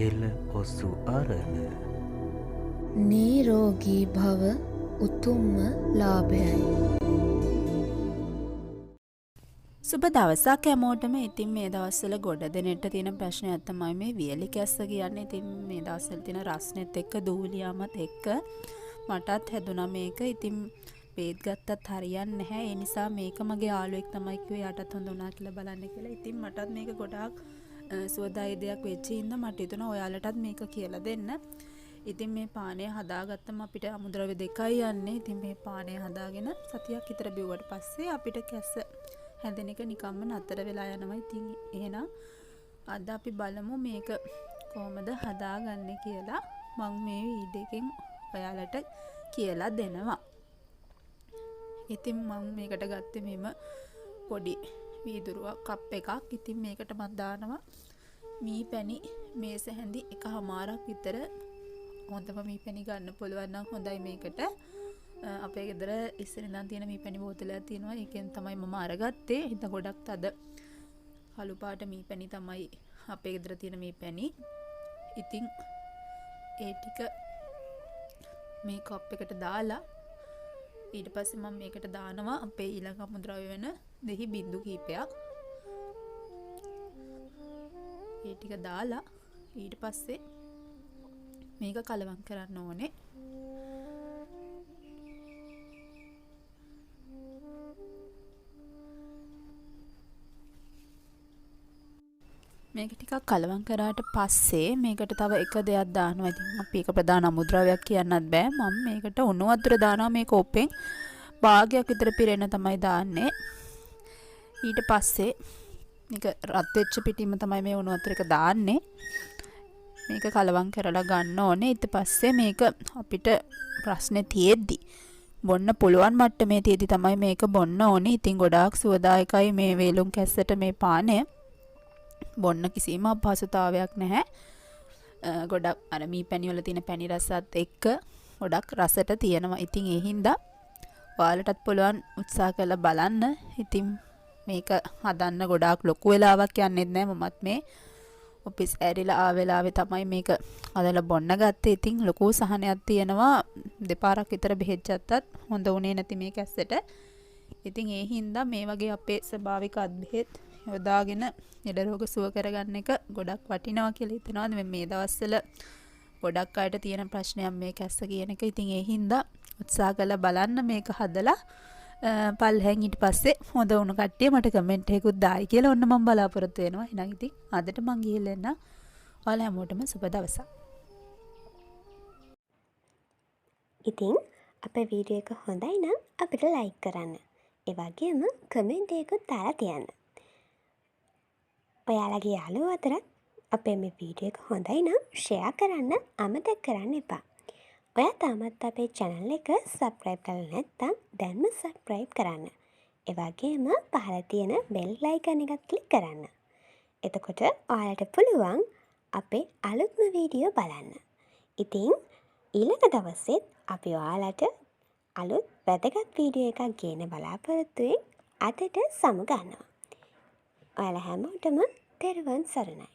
හෙළ ඔසු අරණ නීරෝගී භව උතුම්ම ලාභයයි. සුබ දවසක් හැමෝටම. ඉතින් මේ දවස්වල ගොඩ දෙනෙට තියෙන ප්‍රශ්නයක් තමයි මේ වියලි කැස්ස කියන්නේ. ඉතින් මේ දවස්වල තියෙන රස්නෙත් එක්ක දූලියාමත් එක්ක මටත් හැදුනා මේක. ඉතින් බේත් ගත්තත් හරියන්නේ නැහැ. ඒ නිසා මේක මගේ යාළුවෙක් තමයි කිව්වේ යාටත් හොඳ වුණා කියලා බලන්න කියලා. ඉතින් මටත් මේක ගොඩාක් සුවදායි දෙයක් වෙච්ච හින්දා මට හිතුණා ඔයාලටත් මේක කියලා දෙන්න. ඉතින් මේ පානය හදාගත්තම අපිට අමුද්‍රව්‍ය දෙකයි යන්නේ. ඉතින් මේ පානය හදාගෙන සතියක් විතර බිව්වට පස්සේ අපිට කැස්ස හැදෙන එක නිකම්ම නතර වෙලා යනවා. ඉතින් එහෙනම් අද අපි බලමු මේක කොහොමද හදාගන්නේ කියලා. මම මේ වීඩියෝ එකෙන් ඔයාලට කියලා දෙනවා. ඉතින් මම මේකට ගත්තේ මෙම පොඩි වීදුරුවක් කප් එකක්. ඉතින් මේකට මම දානවා මී පැණි මේස හැඳි එකමාරක් විතර. හොඳම මී පැණි ගන්න පුළුවන් නම් හොඳයි මේකට. අපේ ගෙදර ඉස්සර ඉඳන් තියෙන මී පැණි බෝතලයක් තියෙනවා. ඒකෙන් තමයි මම අරගත්තේ. හිත ගොඩක් තද කළු පාට මී පැණි තමයි අපේ ගෙදර තියෙන මී පැණි. ඉතින් ඒ ටික මේ කප් එකට දාලා ඊට පස්සේ මම මේකට දානවා අපේ ඊළඟ අමුද්‍රව්‍ය වෙන දෙහි බිංදු කීපයක්. ඒ ටික දාලා ඊට පස්සේ මේක කලවම් කරන්න ඕනේ. මේක ටිකක් කලවම් කරාට පස්සේ මේකට තව එක දෙයක් දානවා. ඉතින් අපි ඒක ප්‍රධාන අමුද්‍රව්‍යයක් කියන්නත් බෑ. මම මේකට උණු වතුර දානවා. මේ කෝප්පෙන් භාගයක් විතර පිරෙන තමයි දාන්නේ. ඊට පස්සේ මේක රත් වෙච්ච පිටින්ම තමයි මේ උණු වතුර එක දාන්නේ. මේක කලවම් කරලා ගන්න ඕනේ. ඊට පස්සේ මේක අපිට ප්‍රශ්නේ තියෙද්දි බොන්න පුළුවන් මට්ටමේ තියෙද්දි තමයි මේක බොන්න ඕනේ. ඉතින් ගොඩාක් සුවදායකයි මේ වේලුම් කැස්සට මේ පානය. බොන්න කිසිම අපහසුතාවයක් නැහැ. ගොඩක් අර මී පැණි වල තියෙන පැණි රසත් එක්ක ගොඩක් රසට තියෙනවා. ඉතින් ඒ හින්දා ඔයාලටත් පුළුවන් උත්සාහ කරලා බලන්න. ඉතින් මේක හදන්න ගොඩාක් ලොකු වෙලාවක් යන්නේ නැහැ. මමත් මේ ඔෆිස් ඇරිලා ආ වෙලාවේ තමයි මේක හදලා බොන්න ගත්තේ. ඉතින් ලොකු සහනයක් තියෙනවා. දෙපාරක් විතර බෙහෙත් ගත්තත් හොඳ උනේ නැති මේ කැස්සට. ඉතින් ඒ හින්දා මේ වගේ අපේ ස්වභාවික අත්බෙහෙත් යොදාගෙන ලෙඩ රෝග සුව කරගන්න එක ගොඩක් වටිනවා කියලා හිතනවා. මේ දවස්වල ගොඩක් අයට තියෙන ප්‍රශ්නයක් මේ කැස්ස කියන එක. ඉතින් ඒ හින්දා උත්සාහ කරලා බලන්න මේක හදලා පල්හැන් ඊට පස්සේ හොඳ වුණ කට්ටිය මට කමෙන්ට් එකකුත් දායි කියලා ඔන්න මම බලාපොරොත්තු වෙනවා. එහෙනම් ඉතින් අදට මං ගිහිල්ලා එන්න. ඔයාලා හැමෝටම සුබ දවසක්. ඉතින් අපේ වීඩියෝ එක හොඳයි නම් අපිට ලයික් කරන්න. ඒ වගේම කමෙන්ට් එකකුත් දාලා තියන්න. ඔයාලගේ යාළුවෝ අතරත් අපේ මේ වීඩියෝ එක හොඳයි නම් ෂෙයා කරන්න අමතක කරන්න එපා. ඔයා තාමත් අපේ channel එක subscribe කරලා නැත්නම් දැන්ම subscribe කරන්න. ඒ වගේම පහළ තියෙන bell icon එකත් click කරන්න. එතකොට ඔයාලට පුළුවන් අපේ අලුත්ම වීඩියෝ බලන්න. ඉතින් ඊළඟ දවසෙත් අපි ඔයාලට අලුත් වැදගත් වීඩියෝ එකක් ගේන්න බලාපොරොත්තු වෙමින් අදට සමු ගන්නවා. ඔයාලා හැමෝටම තෙරුවන් සරණයි.